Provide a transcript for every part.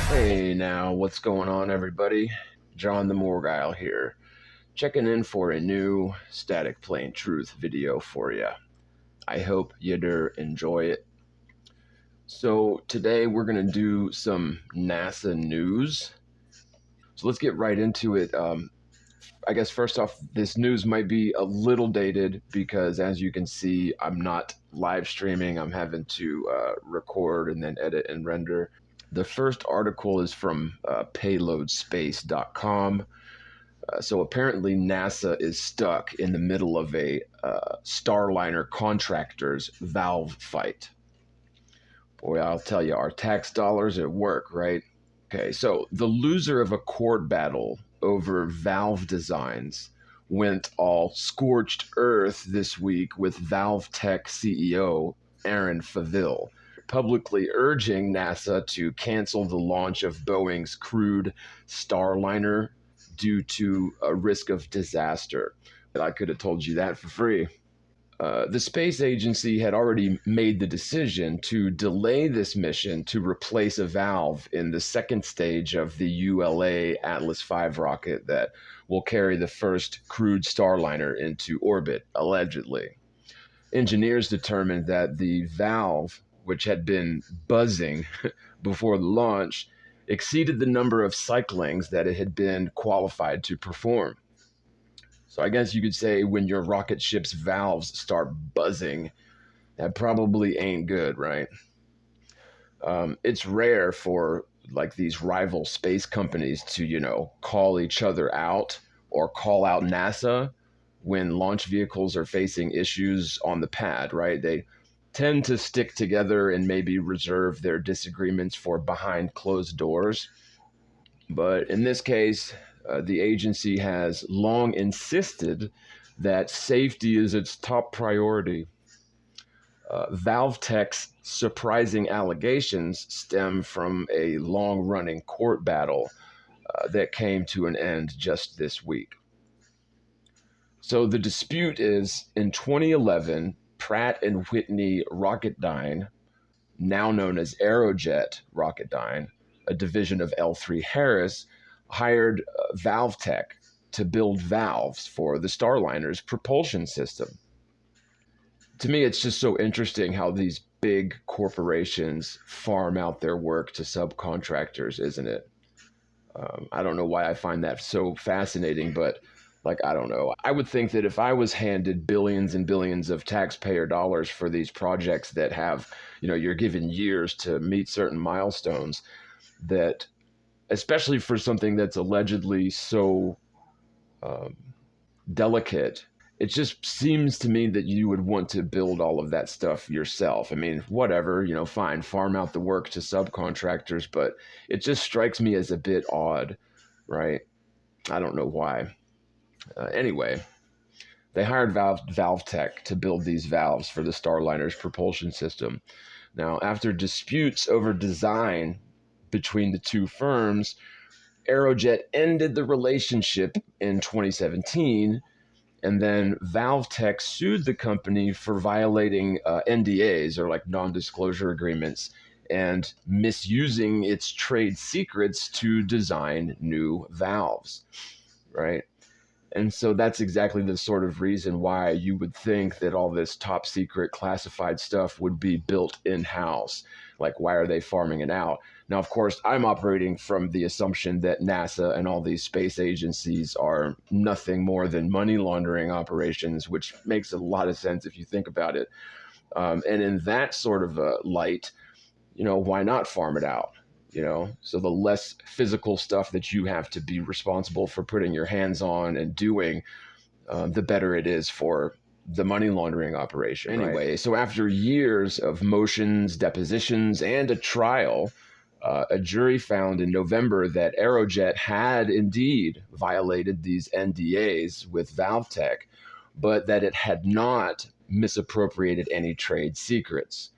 Hey now, what's going on everybody? Jon TheMorgile here, checking in for a new Static Plain Truth video for you. I hope you'd enjoy it. So today we're going to do some NASA news. So let's get right into it. I guess first off, this news might be a little dated because as you can see, I'm not live streaming. I'm having to record and then edit and render. The first article is from payloadspace.com. So apparently NASA is stuck in the middle of a Starliner contractors valve fight. Boy, I'll tell you, our tax dollars at work, right? Okay, so the loser of a court battle over valve designs went all scorched earth this week with Valve Tech CEO Aaron Faville publicly urging NASA to cancel the launch of Boeing's crewed Starliner due to a risk of disaster. I could have told you that for free. The space agency had already made the decision to delay this mission to replace a valve in the second stage of the ULA Atlas V rocket that will carry the first crewed Starliner into orbit, allegedly. Engineers determined that the valve, which had been buzzing before the launch, exceeded the number of cyclings that it had been qualified to perform. So I guess you could say when your rocket ship's valves start buzzing, that probably ain't good, right? It's rare for like these rival space companies to, call each other out or call out NASA when launch vehicles are facing issues on the pad, right? They tend to stick together and maybe reserve their disagreements for behind closed doors. But in this case, the agency has long insisted that safety is its top priority. ValveTech's surprising allegations stem from a long running court battle that came to an end just this week. So the dispute is in 2011, Pratt and Whitney RocketDyne, now known as Aerojet Rocketdyne, a division of L3Harris, hired ValveTech to build valves for the Starliner's propulsion system. To me, it's just so interesting how these big corporations farm out their work to subcontractors, isn't it? I don't know why I find that so fascinating, but I don't know. I would think that if I was handed billions and billions of taxpayer dollars for these projects that have, you're given years to meet certain milestones, that especially for something that's allegedly so um, delicate, it just seems to me that you would want to build all of that stuff yourself. I mean, whatever, fine, farm out the work to subcontractors, but it just strikes me as a bit odd, right? I don't know why. Anyway, they hired ValveTech to build these valves for the Starliner's propulsion system. Now, after disputes over design between the two firms, Aerojet ended the relationship in 2017, and then ValveTech sued the company for violating NDAs, or like non-disclosure agreements, and misusing its trade secrets to design new valves, right? And so that's exactly the sort of reason why you would think that all this top secret classified stuff would be built in-house. Like, why are they farming it out? Now, of course, I'm operating from the assumption that NASA and all these space agencies are nothing more than money laundering operations, which makes a lot of sense if you think about it. And in that sort of a light, why not farm it out? So the less physical stuff that you have to be responsible for putting your hands on and doing, the better it is for the money laundering operation. Anyway, right? So after years of motions, depositions, and a trial, a jury found in November that Aerojet had indeed violated these NDAs with ValveTech, but that it had not misappropriated any trade secrets,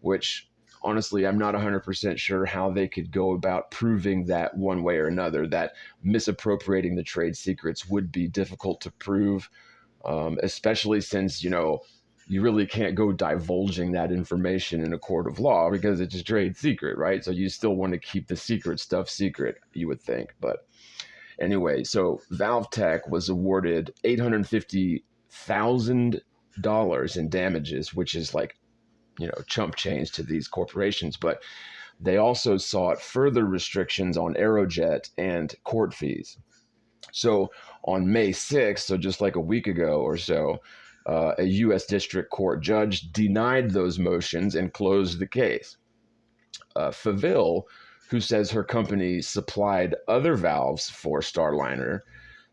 which honestly, I'm not 100% sure how they could go about proving that one way or another, that misappropriating the trade secrets would be difficult to prove, especially since, you really can't go divulging that information in a court of law because it's a trade secret, right? So you still want to keep the secret stuff secret, you would think. But anyway, so Valve Tech was awarded $850,000 in damages, which is like, chump change to these corporations. But they also sought further restrictions on Aerojet and court fees. So on May 6th, so just like a week ago or so, a U.S. District Court judge denied those motions and closed the case. Faville, who says her company supplied other valves for Starliner,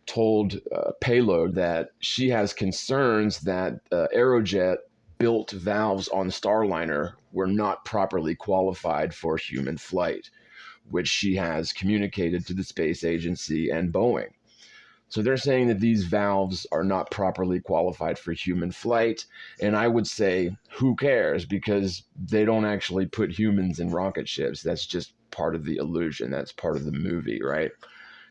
told Payload that she has concerns that Aerojet built valves on Starliner were not properly qualified for human flight, which she has communicated to the space agency and Boeing. So they're saying that these valves are not properly qualified for human flight. And I would say, who cares? Because they don't actually put humans in rocket ships. That's just part of the illusion. That's part of the movie, right?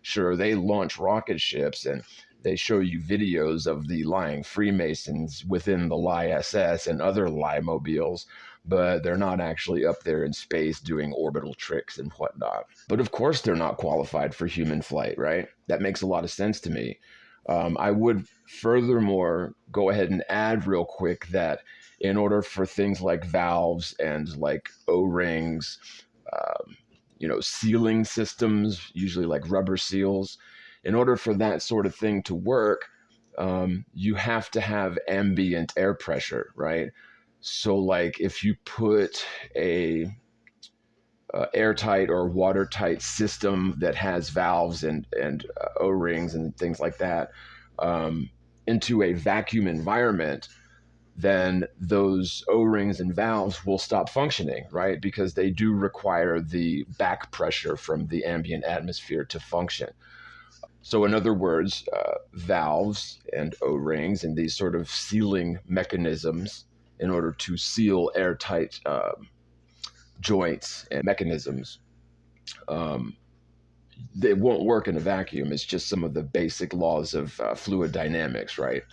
Sure, they launch rocket ships and they show you videos of the lying Freemasons within the LISS and other lie mobiles, but they're not actually up there in space doing orbital tricks and whatnot. But of course, they're not qualified for human flight, right? That makes a lot of sense to me. I would furthermore go ahead and add real quick that in order for things like valves and like O-rings, sealing systems, usually like rubber seals, in order for that sort of thing to work, you have to have ambient air pressure, right? So like if you put a airtight or watertight system that has valves and O-rings and things like that into a vacuum environment, then those O-rings and valves will stop functioning, right? Because they do require the back pressure from the ambient atmosphere to function. So in other words, valves and O-rings and these sort of sealing mechanisms in order to seal airtight joints and mechanisms, they won't work in a vacuum. It's just some of the basic laws of fluid dynamics, right?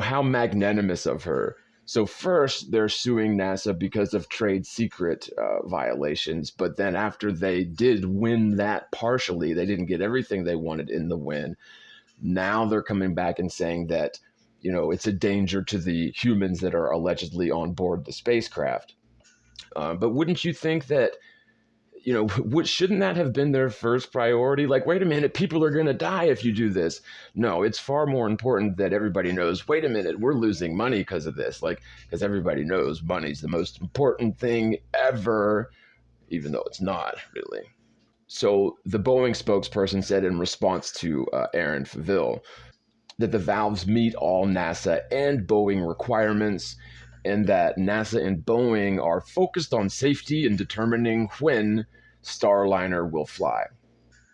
How magnanimous of her. So first, they're suing NASA because of trade secret violations. But then after they did win that partially, they didn't get everything they wanted in the win. Now they're coming back and saying that, it's a danger to the humans that are allegedly on board the spacecraft. But wouldn't you think that shouldn't that have been their first priority? Like, wait a minute, people are going to die if you do this. No, it's far more important that everybody knows, wait a minute, we're losing money because of this. Like, because everybody knows money's the most important thing ever, even though it's not really. So the Boeing spokesperson said in response to Aaron Faville that the valves meet all NASA and Boeing requirements, and that NASA and Boeing are focused on safety and determining when Starliner will fly.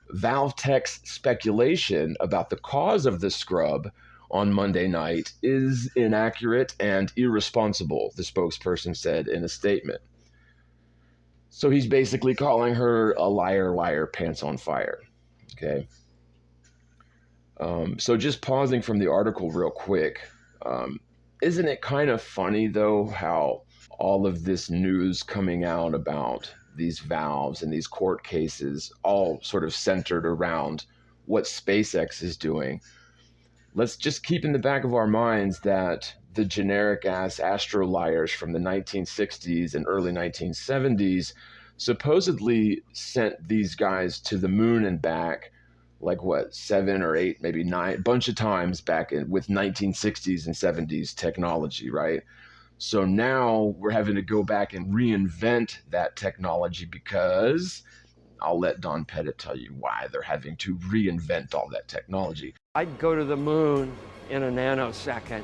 Valve Tech's speculation about the cause of the scrub on Monday night is inaccurate and irresponsible, the spokesperson said in a statement. So he's basically calling her a liar, liar, pants on fire. Okay. So just pausing from the article real quick, isn't it kind of funny though how all of this news coming out about these valves and these court cases all sort of centered around what SpaceX is doing? Let's just keep in the back of our minds that the generic ass astroliers from the 1960s and early 1970s supposedly sent these guys to the moon and back like what, 7 or 8, maybe 9, bunch of times back with 1960s and 70s technology, right? So now we're having to go back and reinvent that technology because I'll let Don Pettit tell you why they're having to reinvent all that technology. I'd go to the moon in a nanosecond.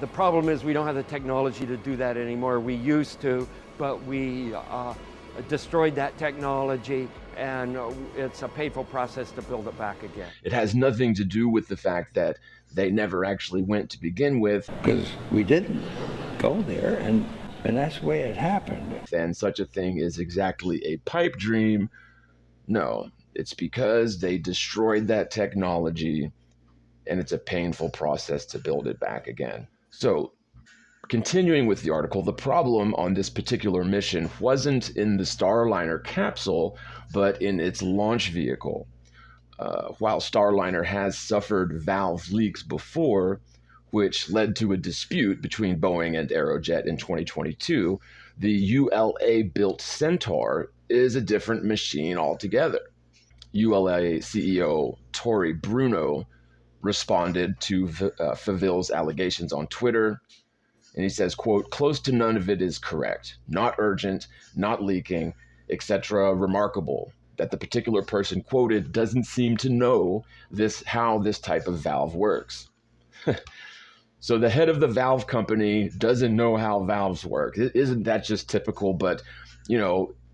The problem is we don't have the technology to do that anymore. We used to, but we destroyed that technology, and it's a painful process to build it back again. It has nothing to do with the fact that they never actually went to begin with. Because we didn't go there, and that's the way it happened. And such a thing is exactly a pipe dream. No, it's because they destroyed that technology, and it's a painful process to build it back again. So continuing with the article, the problem on this particular mission wasn't in the Starliner capsule, but in its launch vehicle. While Starliner has suffered valve leaks before, which led to a dispute between Boeing and Aerojet in 2022, the ULA-built Centaur is a different machine altogether. ULA CEO Tory Bruno responded to Faville's allegations on Twitter, and he says, quote, "Close to none of it is correct. Not urgent, not leaking, etc. Remarkable that the particular person quoted doesn't seem to know how this type of valve works." So the head of the valve company doesn't know how valves work. Isn't that just typical? But,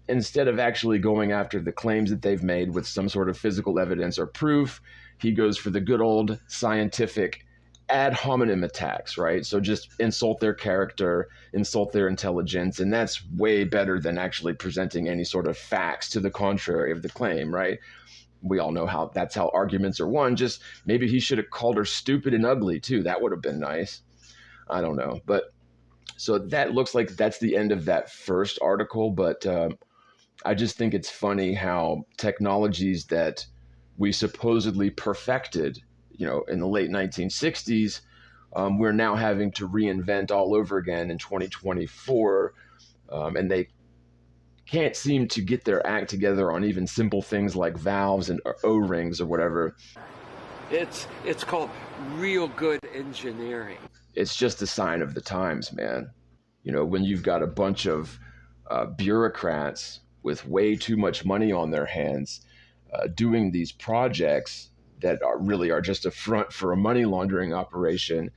instead of actually going after the claims that they've made with some sort of physical evidence or proof, he goes for the good old scientific ad hominem attacks, right? So just insult their character, insult their intelligence, and that's way better than actually presenting any sort of facts to the contrary of the claim, right? We all know that's how arguments are won. Just maybe he should have called her stupid and ugly too. That would have been nice. I don't know. But so that looks like that's the end of that first article. But I just think it's funny how technologies that we supposedly perfected, in the late 1960s, we're now having to reinvent all over again in 2024. And they can't seem to get their act together on even simple things like valves and O-rings or whatever. It's called real good engineering. It's just a sign of the times, man. When you've got a bunch of bureaucrats with way too much money on their hands doing these projects that really are just a front for a money laundering operation.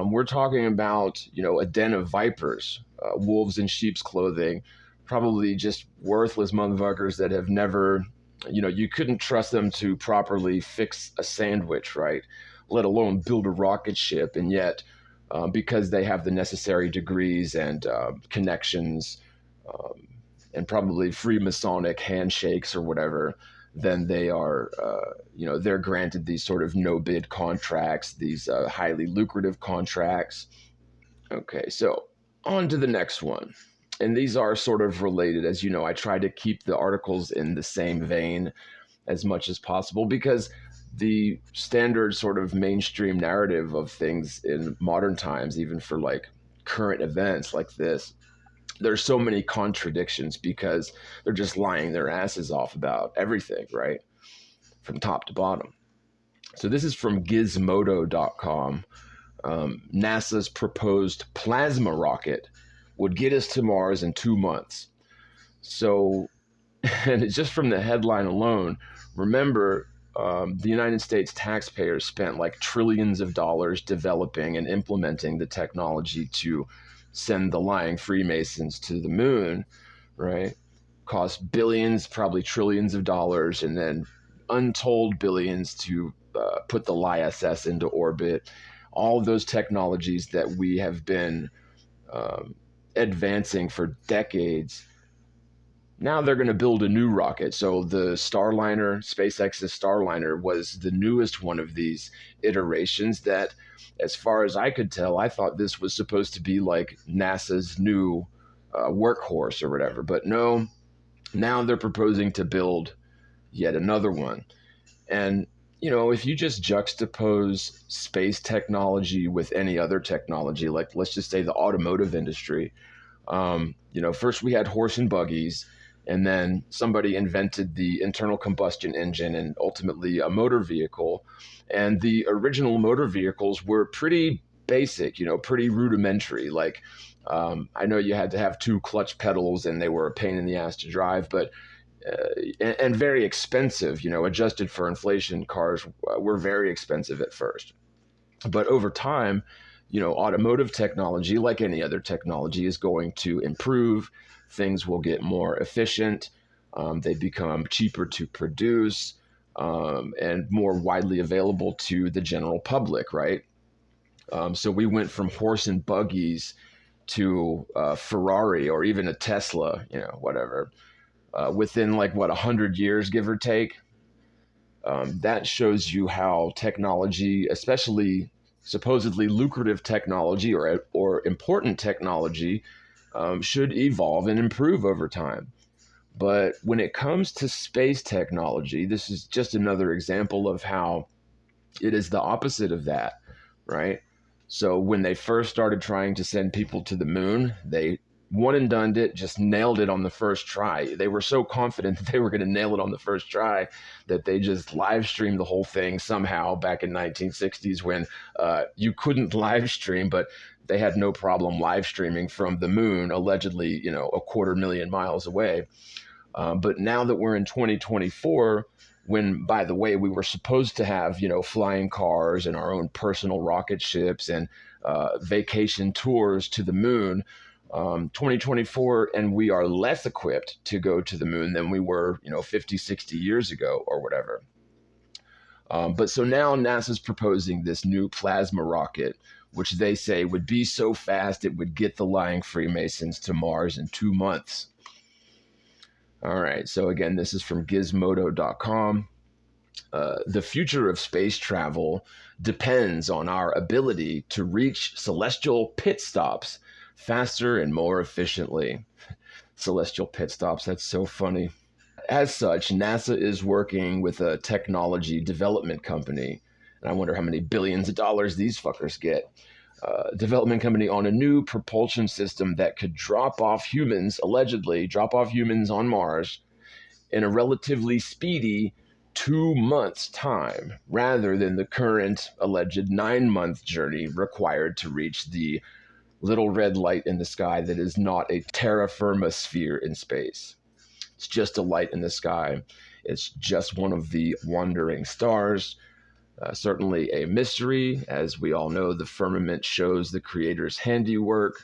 We're talking about, a den of vipers, wolves in sheep's clothing, probably just worthless motherfuckers that have never, you couldn't trust them to properly fix a sandwich, right? Let alone build a rocket ship. And yet, because they have the necessary degrees and connections and probably Freemasonic handshakes or whatever, then they are, they're granted these sort of no-bid contracts, these highly lucrative contracts. Okay, so on to the next one. And these are sort of related. As you know, I try to keep the articles in the same vein as much as possible because the standard sort of mainstream narrative of things in modern times, even for like current events like this, there's so many contradictions because they're just lying their asses off about everything, right? From top to bottom. So this is from gizmodo.com. NASA's proposed plasma rocket would get us to Mars in 2 months. So, and it's just from the headline alone, remember, the United States taxpayers spent like trillions of dollars developing and implementing the technology to send the lying Freemasons to the moon, right? Cost billions, probably trillions of dollars, and then untold billions to put the LISS into orbit. All of those technologies that we have been advancing for decades. Now they're going to build a new rocket. So the Starliner, SpaceX's Starliner, was the newest one of these iterations that, as far as I could tell, I thought this was supposed to be like NASA's new workhorse or whatever. But no, now they're proposing to build yet another one. And, if you just juxtapose space technology with any other technology, like let's just say the automotive industry, first we had horse and buggies, and then somebody invented the internal combustion engine and ultimately a motor vehicle. And the original motor vehicles were pretty basic, pretty rudimentary. Like, I know you had to have 2 clutch pedals and they were a pain in the ass to drive, but and very expensive, adjusted for inflation. Cars were very expensive at first. But over time, automotive technology, like any other technology, is going to improve. Things will get more efficient. They become cheaper to produce and more widely available to the general public, right? So we went from horse and buggies to Ferrari or even a Tesla, whatever, within 100 years, give or take. That shows you how technology, especially, the 20th century, has changed. And, we're talking about, 100 years, give or take. That shows you how technology, especially, the 20th century, has changed. And, we're talking about, 100 years, give or take. That shows you how technology, especially, the 20th century, has changed. And, we're talking about, 100 years, give or take. That shows you how technology, especially, the supposedly lucrative technology or important technology should evolve and improve over time. But when it comes to space technology, this is just another example of how it is the opposite of that, right? So when they first started trying to send people to the moon, they one and done it, just nailed it on the first try. They were so confident that they were going to nail it on the first try that they just live streamed the whole thing somehow back in 1960s when you couldn't live stream, but they had no problem live streaming from the moon, allegedly, 250,000 miles away. But now that we're in 2024, when, by the way, we were supposed to have, flying cars and our own personal rocket ships and vacation tours to the moon, 2024, and we are less equipped to go to the moon than we were, 50, 60 years ago or whatever. But so now NASA's proposing this new plasma rocket, which they say would be so fast it would get the lying Freemasons to Mars in 2 months. All right, so again, this is from gizmodo.com. The future of space travel depends on our ability to reach celestial pit stops faster and more efficiently. Celestial pit stops, that's so funny. As such, NASA is working with a technology development company, and I wonder how many billions of dollars these fuckers get. Development company on a new propulsion system that could allegedly drop off humans on Mars in a relatively speedy 2 months' time, rather than the current alleged 9-month journey required to reach the little red light in the sky that is not a terra firma sphere in space. It's just a light in the sky. It's just one of the wandering stars. Certainly a mystery. As we all know, the firmament shows the Creator's handiwork.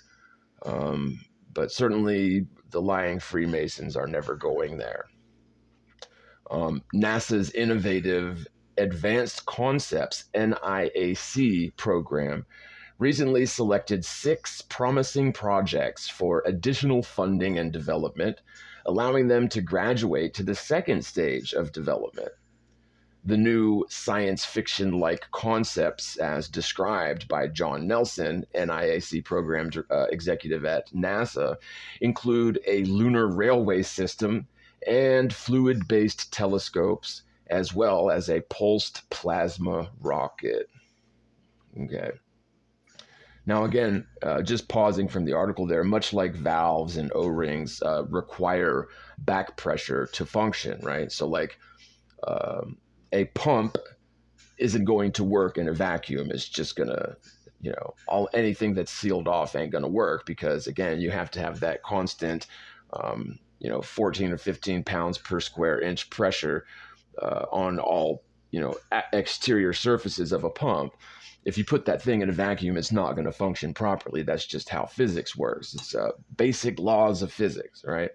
But certainly the lying Freemasons are never going there. NASA's innovative Advanced Concepts NIAC program recently selected 6 promising projects for additional funding and development, allowing them to graduate to the second stage of development. The new science fiction-like concepts, as described by John Nelson, NIAC program executive at NASA, include a lunar railway system and fluid-based telescopes, as well as a pulsed plasma rocket. Okay. Now, again, just pausing from the article there, much like valves and O-rings require back pressure to function, right? So like a pump isn't going to work in a vacuum. It's just going to, anything that's sealed off ain't going to work because, again, you have to have that constant, 14 or 15 pounds per square inch pressure on all, exterior surfaces of a pump. If you put that thing in a vacuum, it's not going to function properly. That's just how physics works. It's basic laws of physics, right?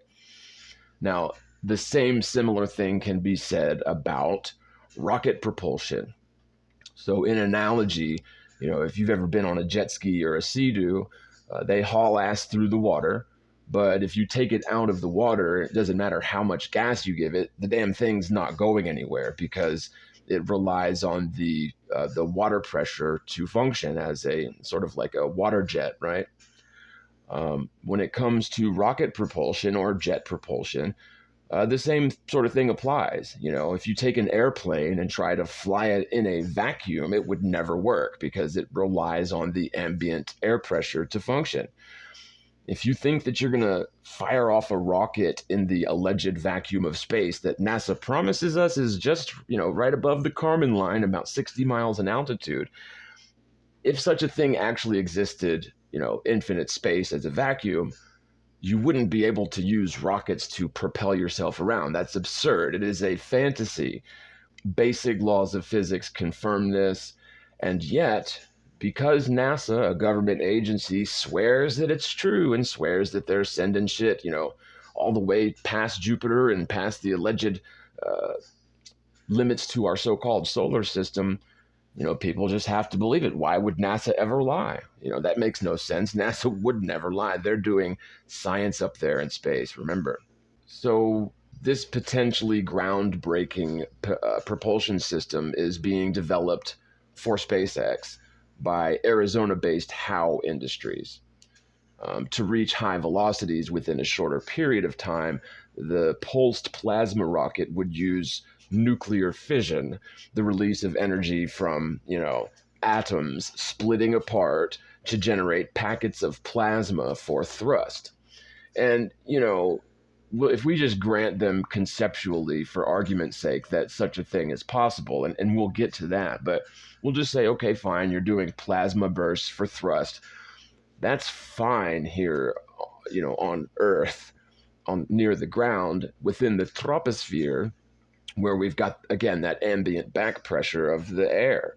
Now, the same similar thing can be said about rocket propulsion. So in analogy, if you've ever been on a jet ski or a Sea-Doo, they haul ass through the water. But if you take it out of the water, it doesn't matter how much gas you give it, the damn thing's not going anywhere because it relies on the water pressure to function as a sort of like a water jet, right? When it comes to rocket propulsion or jet propulsion, the same sort of thing applies. If you take an airplane and try to fly it in a vacuum, it would never work because it relies on the ambient air pressure to function. If you think that you're going to fire off a rocket in the alleged vacuum of space that NASA promises us is just, right above the Kármán line, about 60 miles in altitude, if such a thing actually existed, infinite space as a vacuum, you wouldn't be able to use rockets to propel yourself around. That's absurd. It is a fantasy. Basic laws of physics confirm this. And yet, because NASA, a government agency, swears that it's true and swears that they're sending shit, all the way past Jupiter and past the alleged limits to our so-called solar system, people just have to believe it. Why would NASA ever lie? That makes no sense. NASA would never lie. They're doing science up there in space, remember. So this potentially groundbreaking propulsion system is being developed for SpaceX. by Arizona-based Howe Industries. To reach high velocities within a shorter period of time, the pulsed plasma rocket would use nuclear fission, the release of energy from, atoms splitting apart to generate packets of plasma for thrust. And, if we just grant them conceptually, for argument's sake, that such a thing is possible, and we'll get to that, but we'll just say, okay, fine, you're doing plasma bursts for thrust. That's fine here, on Earth, on near the ground, within the troposphere, where we've got, again, that ambient back pressure of the air.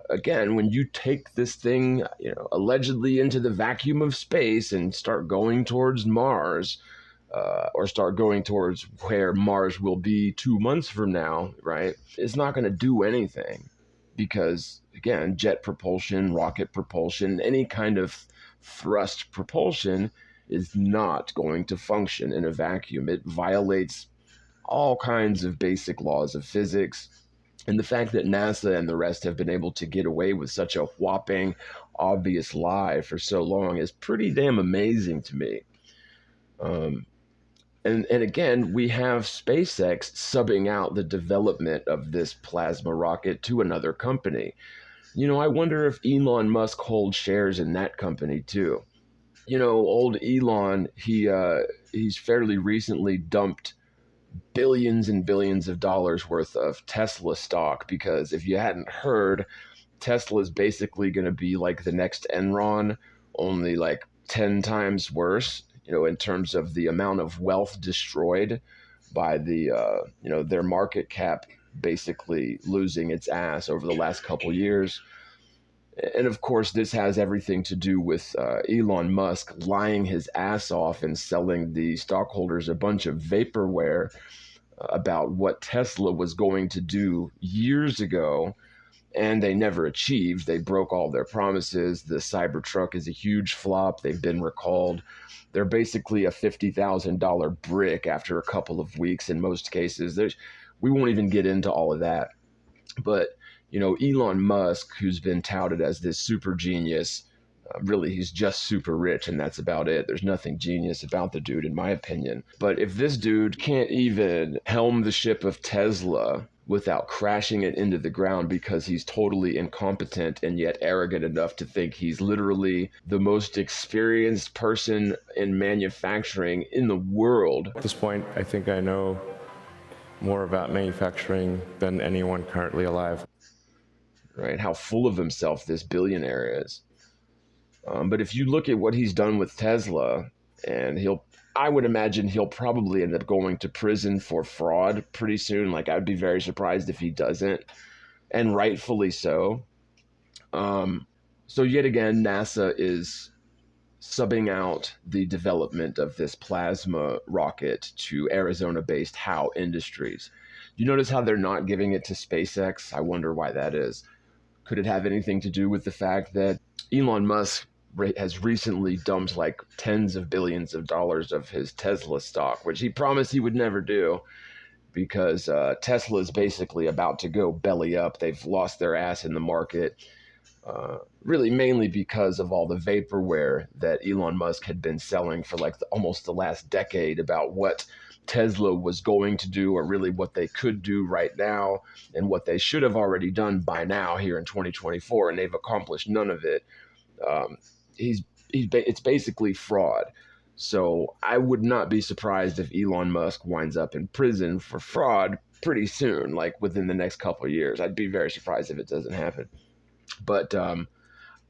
Again, when you take this thing, allegedly into the vacuum of space and start going towards Mars, or start going towards where Mars will be 2 months from now, right? It's not going to do anything because, again, jet propulsion, rocket propulsion, any kind of thrust propulsion is not going to function in a vacuum. It violates all kinds of basic laws of physics. And the fact that NASA and the rest have been able to get away with such a whopping, obvious lie for so long is pretty damn amazing to me. And again, we have SpaceX subbing out the development of this plasma rocket to another company. I wonder if Elon Musk holds shares in that company too. Old Elon, he's fairly recently dumped billions and billions of dollars worth of Tesla stock, because if you hadn't heard, Tesla is basically going to be like the next Enron, only like 10 times worse, in terms of the amount of wealth destroyed by their market cap basically losing its ass over the last couple years. And of course, this has everything to do with Elon Musk lying his ass off and selling the stockholders a bunch of vaporware about what Tesla was going to do years ago, and they never achieved. They broke all their promises. The Cybertruck is a huge flop. They've been recalled. They're basically a $50,000 brick after a couple of weeks in most cases. We won't even get into all of that. But, Elon Musk, who's been touted as this super genius, really, he's just super rich, and that's about it. There's nothing genius about the dude, in my opinion. But if this dude can't even helm the ship of Tesla without crashing it into the ground because he's totally incompetent and yet arrogant enough to think he's literally the most experienced person in manufacturing in the world. At this point, I think I know more about manufacturing than anyone currently alive. Right? How full of himself this billionaire is. But if you look at what he's done with Tesla, and I would imagine he'll probably end up going to prison for fraud pretty soon. Like, I'd be very surprised if he doesn't, and rightfully so. So yet again, NASA is subbing out the development of this plasma rocket to Arizona-based Howe Industries. You notice how they're not giving it to SpaceX? I wonder why that is. Could it have anything to do with the fact that Elon Musk has recently dumped like tens of billions of dollars of his Tesla stock, which he promised he would never do, because Tesla is basically about to go belly up. They've lost their ass in the market, really mainly because of all the vaporware that Elon Musk had been selling for like almost the last decade about what Tesla was going to do, or really what they could do right now, and what they should have already done by now here in 2024, and they've accomplished none of it. It's basically fraud. So I would not be surprised if Elon Musk winds up in prison for fraud pretty soon, like within the next couple of years. I'd be very surprised if it doesn't happen. But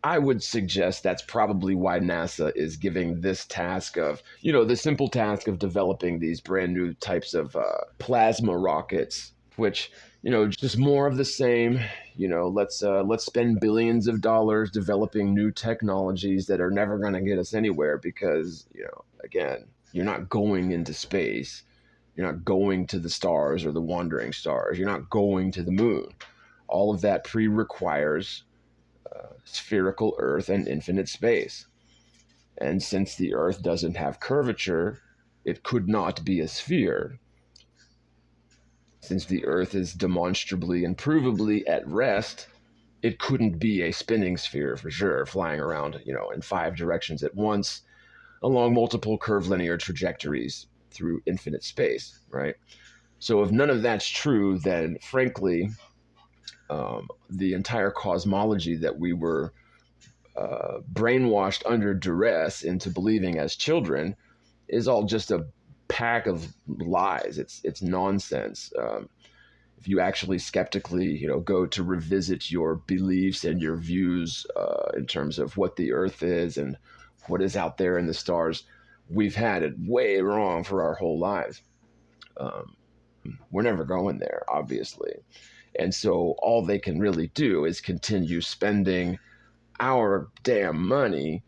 I would suggest that's probably why NASA is giving this task of, the simple task of developing these brand new types of plasma rockets, which, just more of the same. Let's spend billions of dollars developing new technologies that are never going to get us anywhere because, again, you're not going into space. You're not going to the stars or the wandering stars. You're not going to the moon. All of that requires spherical Earth and infinite space. And since the Earth doesn't have curvature, it could not be a sphere. Since the Earth is demonstrably and provably at rest, it couldn't be a spinning sphere for sure, flying around, in 5 directions at once along multiple curvilinear trajectories through infinite space, right? So if none of that's true, then frankly, the entire cosmology that we were brainwashed under duress into believing as children is all just a pack of lies. It's nonsense. If you actually skeptically, go to revisit your beliefs and your views in terms of what the Earth is and what is out there in the stars, we've had it way wrong for our whole lives. We're never going there, obviously. And so all they can really do is continue spending our damn money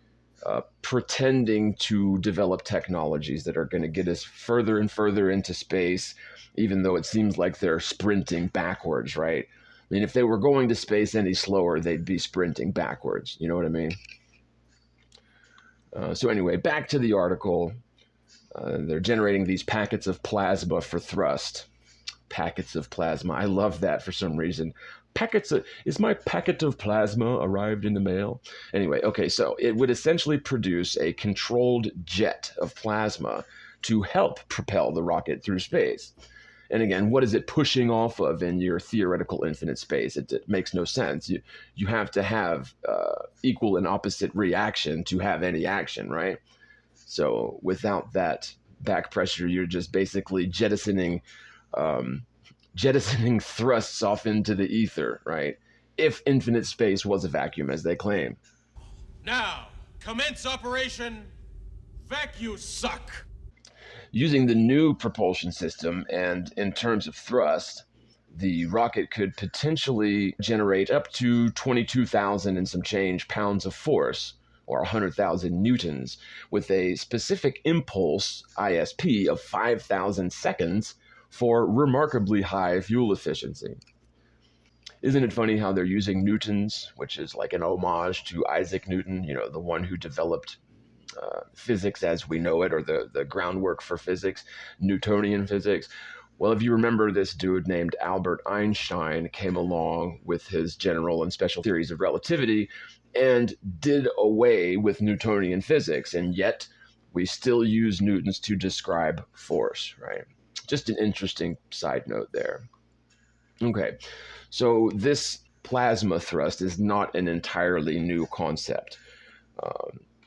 pretending to develop technologies that are going to get us further and further into space, even though it seems like they're sprinting backwards, right? I mean, if they were going to space any slower, they'd be sprinting backwards. You know what I mean? So anyway, back to the article. They're generating these packets of plasma for thrust. Packets of plasma. I love that for some reason. Is my packet of plasma arrived in the mail? Anyway, okay, so it would essentially produce a controlled jet of plasma to help propel the rocket through space. And again, what is it pushing off of in your theoretical infinite space? It makes no sense. You have to have equal and opposite reaction to have any action, right? So without that back pressure, you're just basically jettisoning thrusts off into the ether, right? If infinite space was a vacuum, as they claim. Now, commence Operation Vacuum Suck. Using the new propulsion system and in terms of thrust, the rocket could potentially generate up to 22,000 and some change pounds of force, or 100,000 newtons, with a specific impulse, ISP, of 5,000 seconds for remarkably high fuel efficiency. Isn't it funny how they're using newtons, which is like an homage to Isaac Newton, the one who developed physics as we know it, or the groundwork for physics, Newtonian physics. Well, if you remember, this dude named Albert Einstein came along with his general and special theories of relativity and did away with Newtonian physics, and yet we still use newtons to describe force, right? Just an interesting side note there. Okay, so this plasma thrust is not an entirely new concept.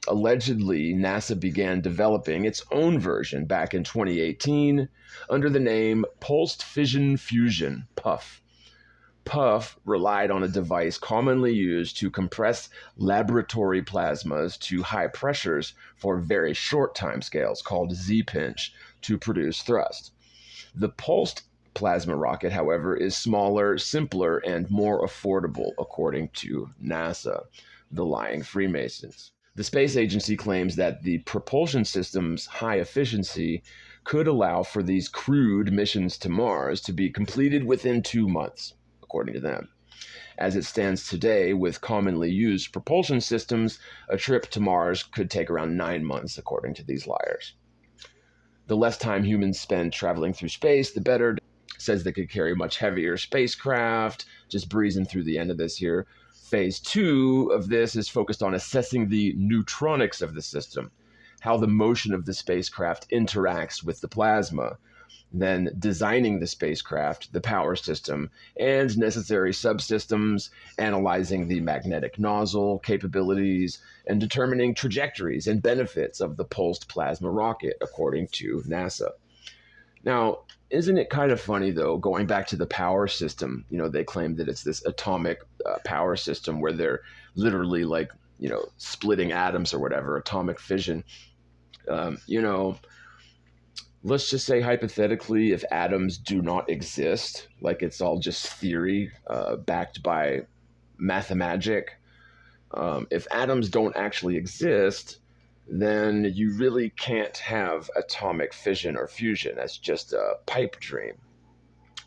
Allegedly, NASA began developing its own version back in 2018 under the name Pulsed Fission Fusion, PUF. PUF relied on a device commonly used to compress laboratory plasmas to high pressures for very short timescales called Z-pinch to produce thrust. The pulsed plasma rocket, however, is smaller, simpler, and more affordable, according to NASA, the lying Freemasons. The space agency claims that the propulsion system's high efficiency could allow for these crewed missions to Mars to be completed within 2 months, according to them. As it stands today, with commonly used propulsion systems, a trip to Mars could take around 9 months, according to these liars. The less time humans spend traveling through space, the better. Says they could carry much heavier spacecraft, just breezing through the end of this here. Phase 2 of this is focused on assessing the neutronics of the system, how the motion of the spacecraft interacts with the plasma, then designing the spacecraft, the power system, and necessary subsystems, analyzing the magnetic nozzle capabilities, and determining trajectories and benefits of the pulsed plasma rocket, according to NASA. Now, isn't it kind of funny, though, going back to the power system, they claim that it's this atomic power system where they're literally like, splitting atoms or whatever, atomic fission. Let's just say hypothetically, if atoms do not exist, like it's all just theory backed by mathemagic, if atoms don't actually exist, then you really can't have atomic fission or fusion. That's just a pipe dream.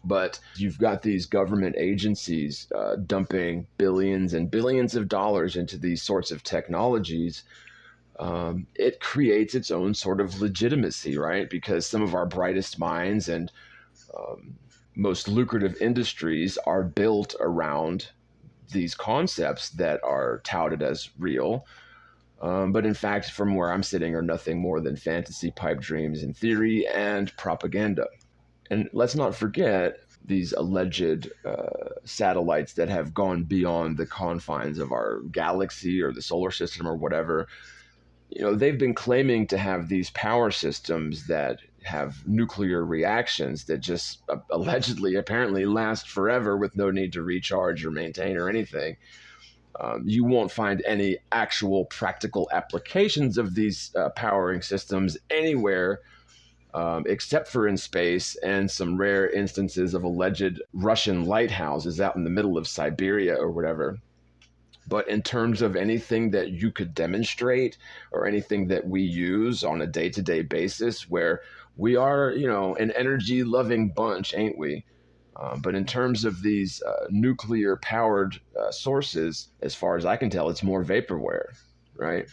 But you've got these government agencies dumping billions and billions of dollars into these sorts of technologies. It creates its own sort of legitimacy, right? Because some of our brightest minds and most lucrative industries are built around these concepts that are touted as real, but in fact, from where I'm sitting, are nothing more than fantasy pipe dreams in theory and propaganda. And let's not forget these alleged satellites that have gone beyond the confines of our galaxy or the solar system or whatever. They've been claiming to have these power systems that have nuclear reactions that just allegedly, apparently, last forever with no need to recharge or maintain or anything. You won't find any actual practical applications of these powering systems anywhere except for in space and some rare instances of alleged Russian lighthouses out in the middle of Siberia or whatever. But in terms of anything that you could demonstrate or anything that we use on a day-to-day basis, where we are, an energy-loving bunch, ain't we? But in terms of these nuclear-powered sources, as far as I can tell, it's more vaporware, right?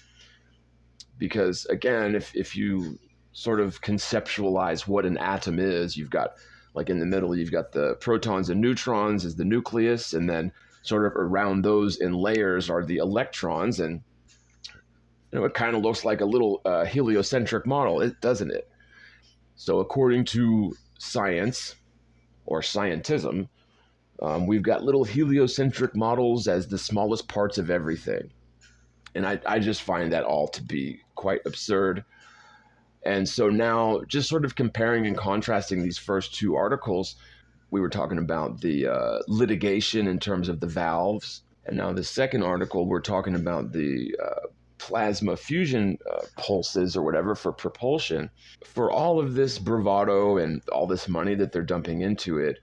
Because again, if you sort of conceptualize what an atom is, you've got, like in the middle, you've got the protons and neutrons as the nucleus, and then sort of around those in layers are the electrons, and it kind of looks like a little heliocentric model, doesn't it? So according to science or scientism, we've got little heliocentric models as the smallest parts of everything. And I just find that all to be quite absurd. And so now, just sort of comparing and contrasting these first two articles, we were talking about the litigation in terms of the valves. And now the second article, we're talking about the plasma fusion pulses or whatever for propulsion. For all of this bravado and all this money that they're dumping into it,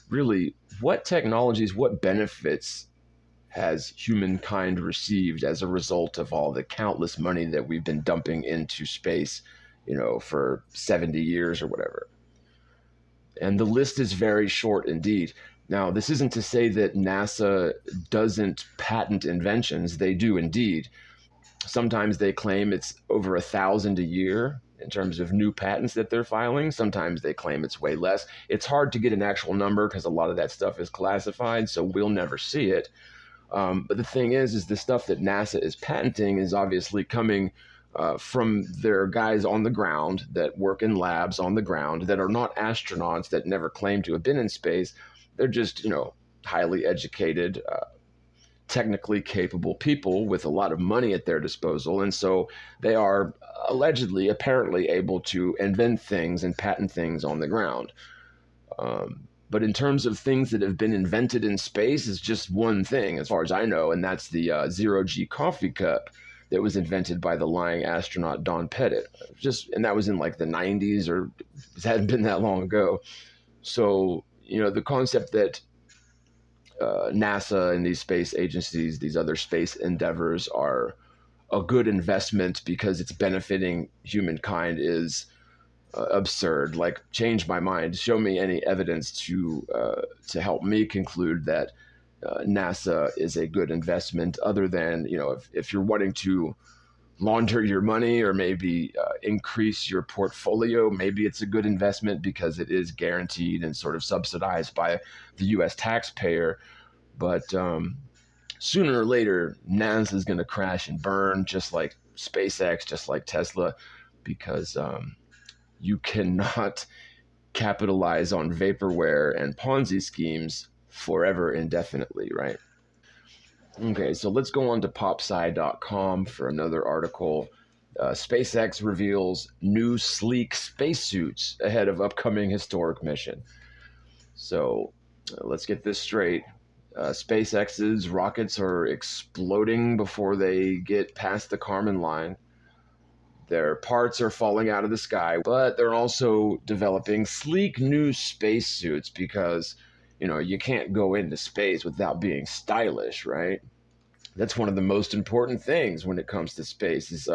really, what technologies, what benefits has humankind received as a result of all the countless money that we've been dumping into space, for 70 years or whatever? And the list is very short indeed. Now, this isn't to say that NASA doesn't patent inventions. They do indeed. Sometimes they claim it's over 1,000 a year in terms of new patents that they're filing. Sometimes they claim it's way less. It's hard to get an actual number because a lot of that stuff is classified, so we'll never see it. But the thing is the stuff that NASA is patenting is obviously coming from their guys on the ground that work in labs on the ground that are not astronauts, that never claim to have been in space. They're just, highly educated, technically capable people with a lot of money at their disposal. And so they are allegedly, apparently able to invent things and patent things on the ground. But in terms of things that have been invented in space, is just one thing, as far as I know, and that's the zero-G coffee cup that was invented by the lying astronaut Don Pettit. And that was in like the 90s, or it hadn't been that long ago. So, the concept that NASA and these space agencies, these other space endeavors, are a good investment because it's benefiting humankind is absurd. Like, change my mind. Show me any evidence to help me conclude that NASA is a good investment, other than, if you're wanting to launder your money or maybe increase your portfolio, maybe it's a good investment because it is guaranteed and sort of subsidized by the U.S. taxpayer. But sooner or later, NASA is going to crash and burn, just like SpaceX, just like Tesla, because you cannot capitalize on vaporware and Ponzi schemes forever indefinitely, right? Okay, so let's go on to popsci.com for another article. SpaceX reveals new sleek spacesuits ahead of upcoming historic mission. So let's get this straight. SpaceX's rockets are exploding before they get past the Kármán line. Their parts are falling out of the sky, but they're also developing sleek new spacesuits because, you can't go into space without being stylish, right? That's one of the most important things when it comes to space is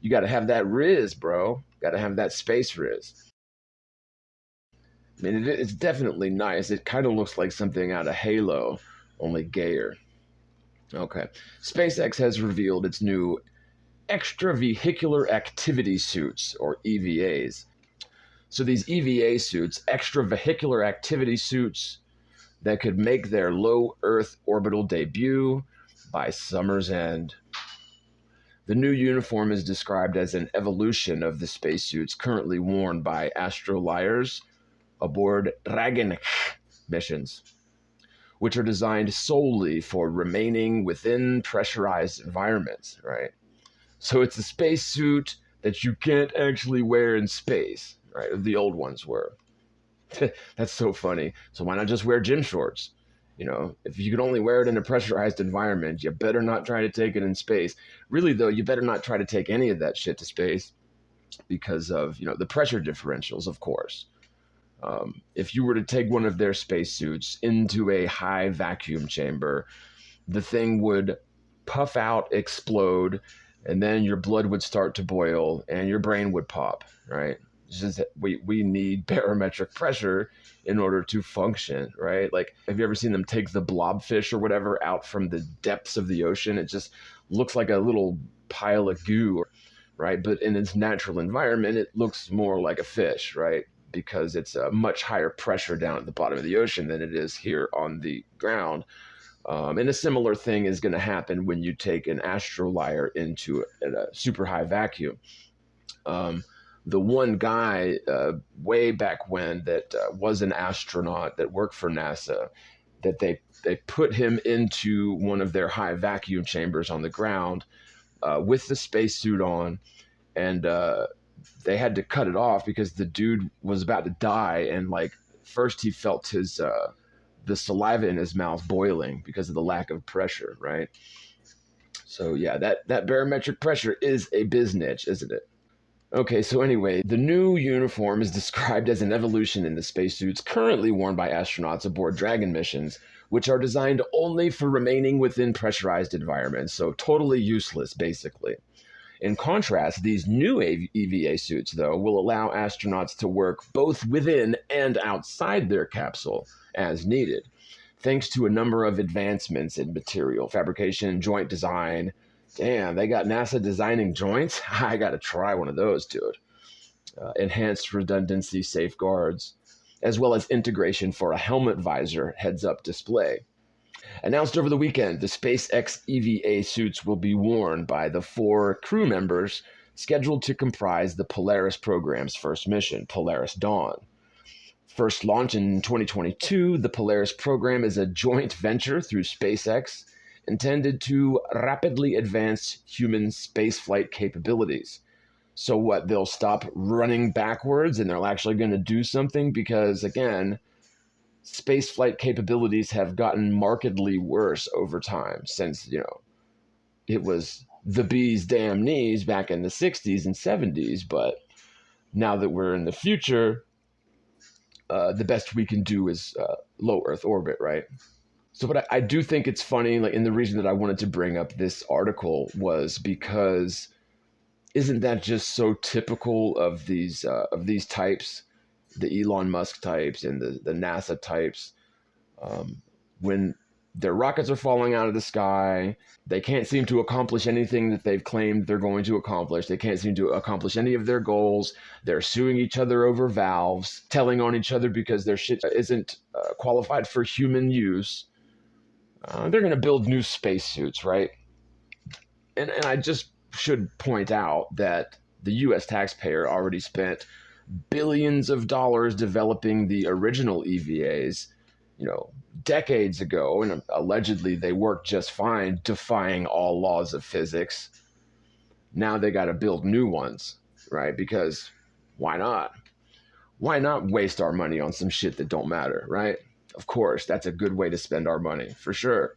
you got to have that riz, bro. Got to have that space riz. I mean, it's definitely nice. It kind of looks like something out of Halo, only gayer. Okay. SpaceX has revealed its new Extra-Vehicular Activity Suits, or EVAs. So these EVA suits, Extra-Vehicular Activity Suits, that could make their low Earth orbital debut by summer's end. The new uniform is described as an evolution of the spacesuits currently worn by astrolires aboard Dragon missions, which are designed solely for remaining within pressurized environments, right? So it's a spacesuit that you can't actually wear in space, right? The old ones were. That's so funny. So why not just wear gym shorts? You know, if you could only wear it in a pressurized environment, you better not try to take it in space. Really, though, you better not try to take any of that shit to space because of, the pressure differentials, of course. If you were to take one of their spacesuits into a high vacuum chamber, the thing would puff out, explode, and then your blood would start to boil and your brain would pop, right? It's just we need barometric pressure in order to function, right? Like, have you ever seen them take the blobfish or whatever out from the depths of the ocean? It just looks like a little pile of goo, right? But in its natural environment, it looks more like a fish, right? Because it's a much higher pressure down at the bottom of the ocean than it is here on the ground. And a similar thing is going to happen when you take an astrolire into a super high vacuum. The one guy way back when that was an astronaut that worked for NASA, that they put him into one of their high vacuum chambers on the ground with the spacesuit on, and they had to cut it off because the dude was about to die, and like first he felt his the saliva in his mouth boiling because of the lack of pressure, right? So yeah, that barometric pressure is a biz niche, isn't it? Okay, so anyway, the new uniform is described as an evolution in the spacesuits currently worn by astronauts aboard Dragon missions, which are designed only for remaining within pressurized environments, so totally useless, basically. In contrast, these new EVA suits, though, will allow astronauts to work both within and outside their capsule as needed, thanks to a number of advancements in material fabrication, joint design. Damn, they got NASA designing joints? I gotta try one of those, dude. Enhanced redundancy safeguards, as well as integration for a helmet visor heads-up display. Announced over the weekend, the SpaceX EVA suits will be worn by the 4 crew members scheduled to comprise the Polaris program's first mission, Polaris Dawn. First launched in 2022, the Polaris program is a joint venture through SpaceX intended to rapidly advance human spaceflight capabilities. So what, they'll stop running backwards and they're actually going to do something? Because again, spaceflight capabilities have gotten markedly worse over time since, it was the bee's damn knees back in the 60s and 70s. But now that we're in the future, the best we can do is low Earth orbit, right? So, but I do think it's funny, like, and the reason that I wanted to bring up this article was because isn't that just so typical of these types, the Elon Musk types and the NASA types, when their rockets are falling out of the sky, they can't seem to accomplish anything that they've claimed they're going to accomplish. They can't seem to accomplish any of their goals. They're suing each other over valves, telling on each other because their shit isn't qualified for human use. They're going to build new spacesuits, right? And I just should point out that the U.S. taxpayer already spent billions of dollars developing the original EVAs, decades ago, and allegedly they worked just fine, defying all laws of physics. Now they got to build new ones, right? Because why not? Why not waste our money on some shit that don't matter, right? Of course, that's a good way to spend our money, for sure.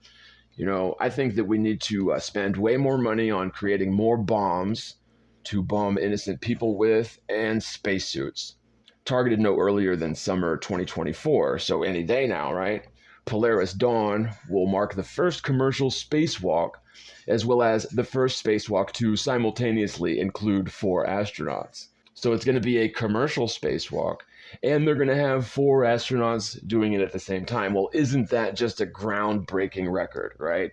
I think that we need to spend way more money on creating more bombs to bomb innocent people with and spacesuits. Targeted no earlier than summer 2024, so any day now, right? Polaris Dawn will mark the first commercial spacewalk, as well as the first spacewalk to simultaneously include 4 astronauts. So it's going to be a commercial spacewalk, and they're going to have 4 astronauts doing it at the same time. Well, isn't that just a groundbreaking record, right?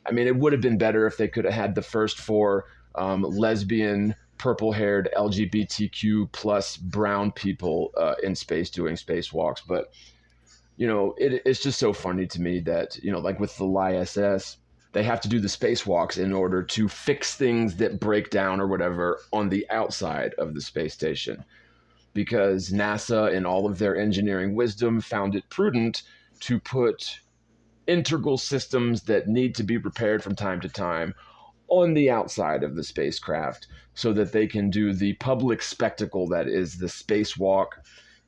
I mean, it would have been better if they could have had the first 4 lesbian, purple-haired, LGBTQ plus brown people in space doing spacewalks, but It's just so funny to me that, like with the ISS, they have to do the spacewalks in order to fix things that break down or whatever on the outside of the space station, because NASA, in all of their engineering wisdom, found it prudent to put integral systems that need to be repaired from time to time on the outside of the spacecraft so that they can do the public spectacle that is the spacewalk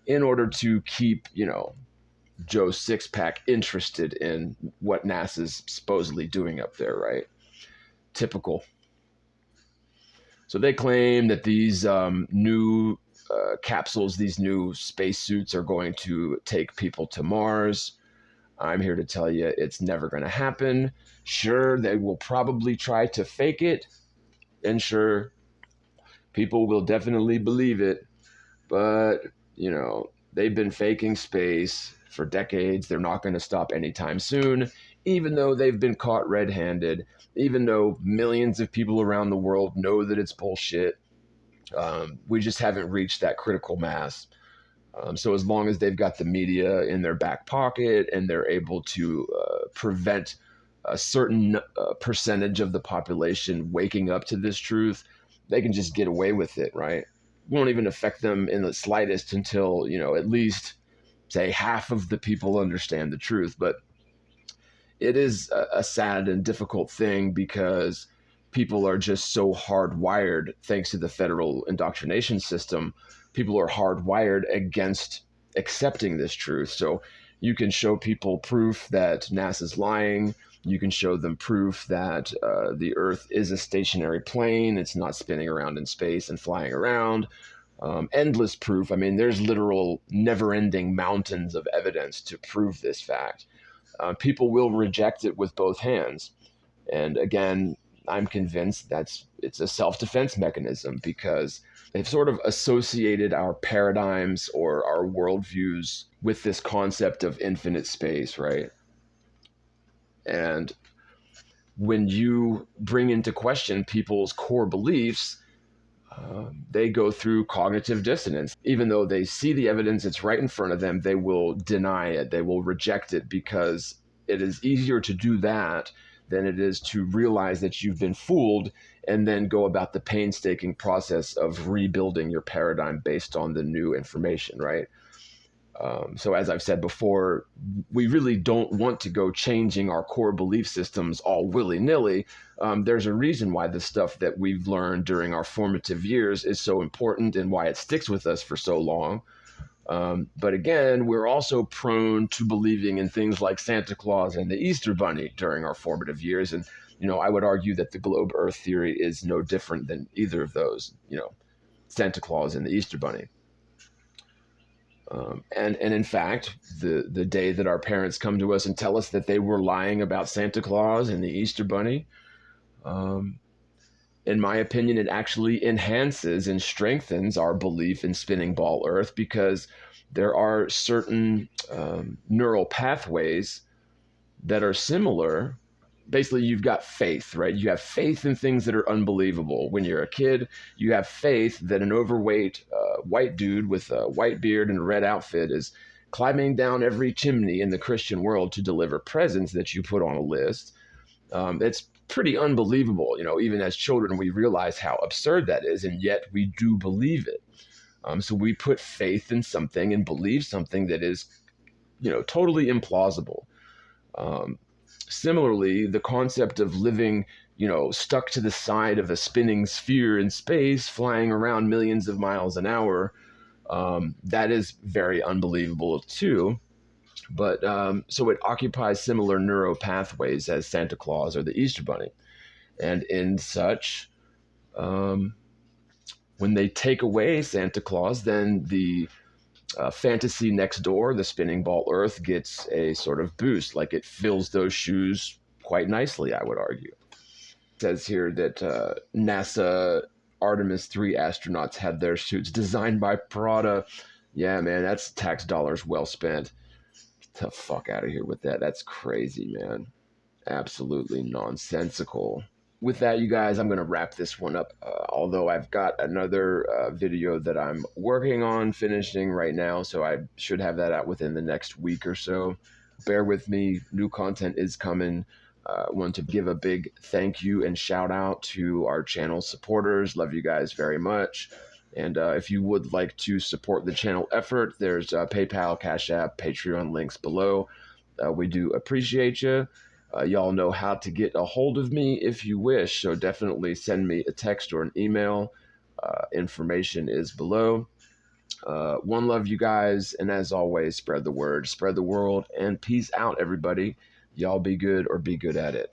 in order to keep, Joe Sixpack interested in what NASA's supposedly doing up there, right? Typical. So they claim that these new capsules, these new spacesuits are going to take people to Mars. I'm here to tell you it's never going to happen. Sure, they will probably try to fake it, and sure, people will definitely believe it, but, they've been faking space for decades. They're not going to stop anytime soon, even though they've been caught red-handed, even though millions of people around the world know that it's bullshit. We just haven't reached that critical mass. So as long as they've got the media in their back pocket and they're able to prevent a certain percentage of the population waking up to this truth, they can just get away with it, right? It won't even affect them in the slightest until, at least, say, half of the people understand the truth. But it is a sad and difficult thing because people are just so hardwired, thanks to the federal indoctrination system. People are hardwired against accepting this truth. So you can show people proof that NASA's lying. You can show them proof that the Earth is a stationary plane. It's not spinning around in space and flying around. Endless proof. I mean, there's literal never-ending mountains of evidence to prove this fact. People will reject it with both hands. And again, I'm convinced it's a self-defense mechanism because they've sort of associated our paradigms or our worldviews with this concept of infinite space, right? And when you bring into question people's core beliefs, they go through cognitive dissonance. Even though they see the evidence, it's right in front of them, they will deny it. They will reject it because it is easier to do that than it is to realize that you've been fooled and then go about the painstaking process of rebuilding your paradigm based on the new information, right? So as I've said before, we really don't want to go changing our core belief systems all willy-nilly. There's a reason why the stuff that we've learned during our formative years is so important and why it sticks with us for so long. But again, we're also prone to believing in things like Santa Claus and the Easter Bunny during our formative years. And, I would argue that the globe Earth theory is no different than either of those, Santa Claus and the Easter Bunny. And in fact, the day that our parents come to us and tell us that they were lying about Santa Claus and the Easter Bunny, in my opinion, it actually enhances and strengthens our belief in spinning ball Earth because there are certain neural pathways that are similar. Basically, you've got faith, right? You have faith in things that are unbelievable. When you're a kid, you have faith that an overweight white dude with a white beard and a red outfit is climbing down every chimney in the Christian world to deliver presents that you put on a list. It's pretty unbelievable. Even as children, we realize how absurd that is, and yet we do believe it. So we put faith in something and believe something that is, totally implausible. Similarly, the concept of living, stuck to the side of a spinning sphere in space, flying around millions of miles an hour, that is very unbelievable too. But so it occupies similar neuro pathways as Santa Claus or the Easter Bunny. And in such, when they take away Santa Claus, then the fantasy next door, the spinning ball Earth, gets a sort of boost. Like it fills those shoes quite nicely, I would argue. It says here that NASA Artemis 3 astronauts had their suits designed by Prada. Yeah, man, that's tax dollars well spent. Get the fuck out of here with that. That's crazy, man. Absolutely nonsensical. with that, you guys, I'm going to wrap this one up. Although I've got another video that I'm working on finishing right now, so I should have that out within the next week or so. Bear with me, new content is coming. Want to give a big thank you and shout out to our channel supporters. Love you guys very much. And if you would like to support the channel effort, there's PayPal, Cash App, Patreon links below. We do appreciate you. Y'all know how to get a hold of me if you wish, so definitely send me a text or an email. Information is below. One love, you guys, and as always, spread the word, spread the world, and peace out, everybody. Y'all be good or be good at it.